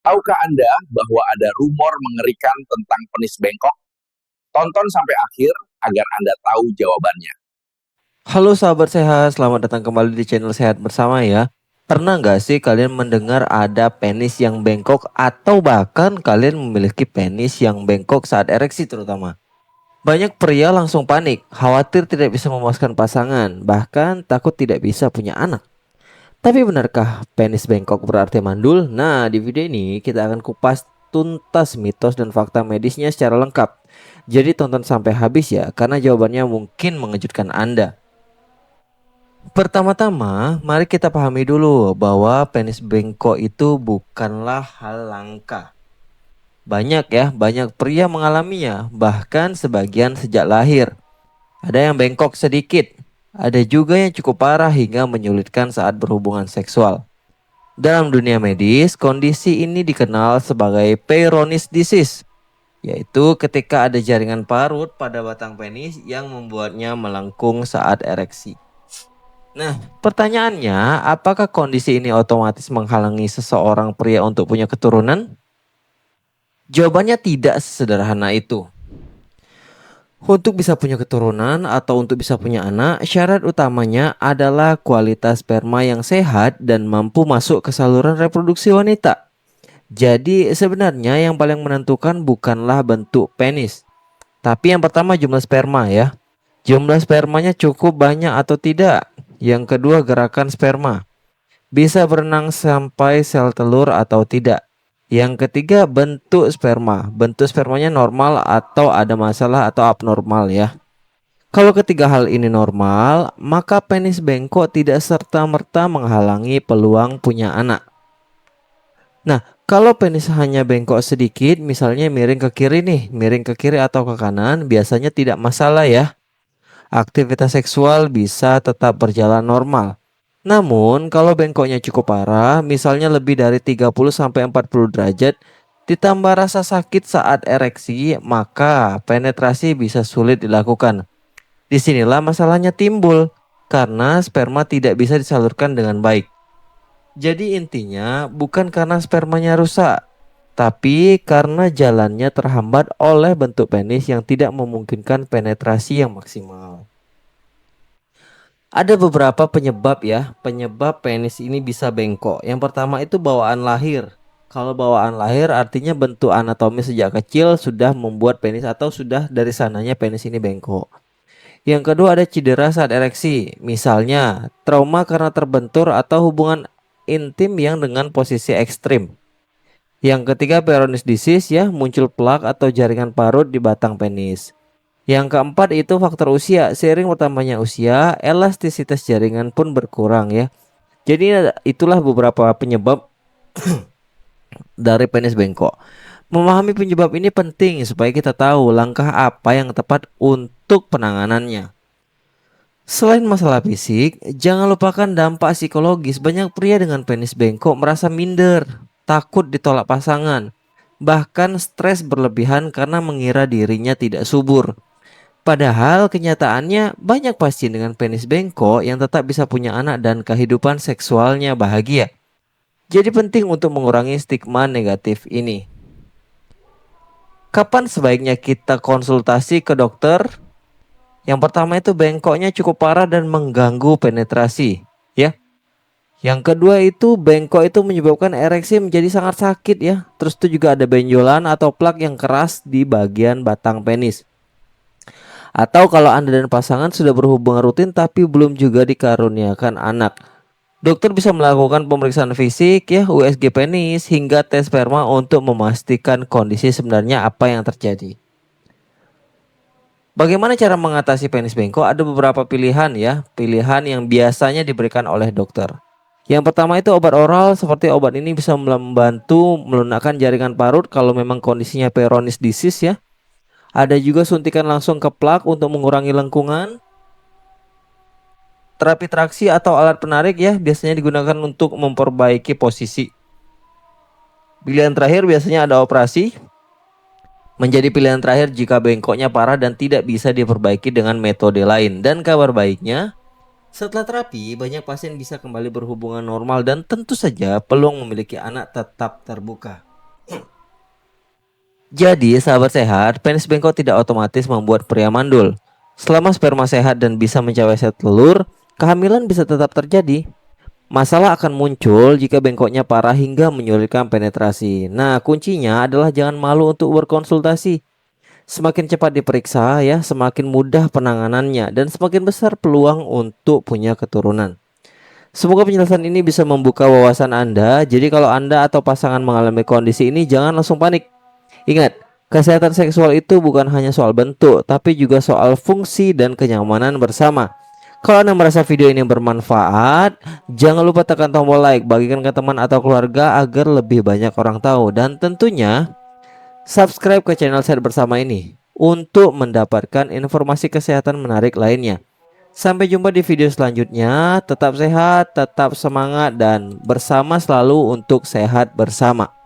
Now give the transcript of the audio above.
Tahukah Anda bahwa ada rumor mengerikan tentang penis bengkok? Tonton sampai akhir agar Anda tahu jawabannya. Halo sahabat sehat, selamat datang kembali di channel Sehat Bersama ya. Pernah nggak sih kalian mendengar ada penis yang bengkok atau bahkan kalian memiliki penis yang bengkok saat ereksi terutama? Banyak pria langsung panik, khawatir tidak bisa memuaskan pasangan, bahkan takut tidak bisa punya anak. Tapi benarkah penis bengkok berarti mandul? Nah, di video ini kita akan kupas tuntas mitos dan fakta medisnya secara lengkap. Jadi tonton sampai habis ya, karena jawabannya mungkin mengejutkan Anda. Pertama-tama, mari kita pahami dulu bahwa penis bengkok itu bukanlah hal langka. Banyak pria mengalaminya, bahkan sebagian sejak lahir. Ada yang bengkok sedikit, ada juga yang cukup parah hingga menyulitkan saat berhubungan seksual. Dalam dunia medis, kondisi ini dikenal sebagai Peyronie's disease, yaitu ketika ada jaringan parut pada batang penis yang membuatnya melengkung saat ereksi. Nah, pertanyaannya, apakah kondisi ini otomatis menghalangi seseorang pria untuk punya keturunan? Jawabannya tidak sesederhana itu. Untuk bisa punya keturunan atau untuk bisa punya anak, syarat utamanya adalah kualitas sperma yang sehat dan mampu masuk ke saluran reproduksi wanita. Jadi sebenarnya yang paling menentukan bukanlah bentuk penis, tapi yang pertama jumlah sperma ya. Jumlah spermanya cukup banyak atau tidak. Yang kedua gerakan sperma. Bisa berenang sampai sel telur atau tidak. Yang ketiga bentuk sperma. Bentuk spermanya normal atau ada masalah atau abnormal ya. Kalau ketiga hal ini normal, maka penis bengkok tidak serta-merta menghalangi peluang punya anak. Nah, kalau penis hanya bengkok sedikit, misalnya miring ke kiri nih, miring ke kiri atau ke kanan, biasanya tidak masalah ya. Aktivitas seksual bisa tetap berjalan normal. Namun, kalau bengkoknya cukup parah, misalnya lebih dari 30 sampai 40 derajat, ditambah rasa sakit saat ereksi, maka penetrasi bisa sulit dilakukan. Disinilah masalahnya timbul, karena sperma tidak bisa disalurkan dengan baik. Jadi intinya bukan karena spermanya rusak, tapi karena jalannya terhambat oleh bentuk penis yang tidak memungkinkan penetrasi yang maksimal. Ada beberapa penyebab ya, penyebab penis ini bisa bengkok. Yang pertama itu bawaan lahir. Kalau bawaan lahir artinya bentuk anatomi sejak kecil sudah membuat penis atau sudah dari sananya penis ini bengkok. Yang kedua ada cedera saat ereksi. Misalnya trauma karena terbentur atau hubungan intim yang dengan posisi ekstrim. Yang ketiga Peyronie's disease ya, muncul plak atau jaringan parut di batang penis. Yang keempat itu faktor usia. Seiring bertambahnya usia, elastisitas jaringan pun berkurang ya. Jadi itulah beberapa penyebab dari penis bengkok. Memahami penyebab ini penting supaya kita tahu langkah apa yang tepat untuk penanganannya. Selain masalah fisik, jangan lupakan dampak psikologis. Banyak pria dengan penis bengkok merasa minder, takut ditolak pasangan, bahkan stres berlebihan karena mengira dirinya tidak subur. Padahal kenyataannya banyak pasien dengan penis bengkok yang tetap bisa punya anak dan kehidupan seksualnya bahagia. Jadi penting untuk mengurangi stigma negatif ini. Kapan sebaiknya kita konsultasi ke dokter? Yang pertama itu bengkoknya cukup parah dan mengganggu penetrasi, ya. Yang kedua itu bengkok itu menyebabkan ereksi menjadi sangat sakit ya. Terus itu juga ada benjolan atau plak yang keras di bagian batang penis. Atau kalau Anda dan pasangan sudah berhubungan rutin tapi belum juga dikaruniakan anak. Dokter bisa melakukan pemeriksaan fisik ya, USG penis hingga tes sperma untuk memastikan kondisi sebenarnya apa yang terjadi. Bagaimana cara mengatasi penis bengkok? Ada beberapa pilihan ya, pilihan yang biasanya diberikan oleh dokter. Yang pertama itu obat oral, seperti obat ini bisa membantu melunakkan jaringan parut kalau memang kondisinya Peyronie's disease ya. Ada juga suntikan langsung ke plak untuk mengurangi lengkungan. Terapi traksi atau alat penarik ya biasanya digunakan untuk memperbaiki posisi. Pilihan terakhir biasanya ada operasi. Menjadi pilihan terakhir jika bengkoknya parah dan tidak bisa diperbaiki dengan metode lain. Dan kabar baiknya, setelah terapi banyak pasien bisa kembali berhubungan normal dan tentu saja peluang memiliki anak tetap terbuka. Jadi, sahabat sehat, penis bengkok tidak otomatis membuat pria mandul. Selama sperma sehat dan bisa mencari set telur, kehamilan bisa tetap terjadi. Masalah akan muncul jika bengkoknya parah hingga menyulitkan penetrasi. Nah, kuncinya adalah jangan malu untuk berkonsultasi. Semakin cepat diperiksa ya, semakin mudah penanganannya dan semakin besar peluang untuk punya keturunan. Semoga penjelasan ini bisa membuka wawasan Anda. Jadi kalau Anda atau pasangan mengalami kondisi ini, jangan langsung panik. Ingat, kesehatan seksual itu bukan hanya soal bentuk, tapi juga soal fungsi dan kenyamanan bersama. Kalau Anda merasa video ini bermanfaat, jangan lupa tekan tombol like, bagikan ke teman atau keluarga agar lebih banyak orang tahu. Dan tentunya subscribe ke channel Sehat Bersama ini untuk mendapatkan informasi kesehatan menarik lainnya. Sampai jumpa di video selanjutnya. Tetap sehat, tetap semangat, dan bersama selalu untuk sehat bersama.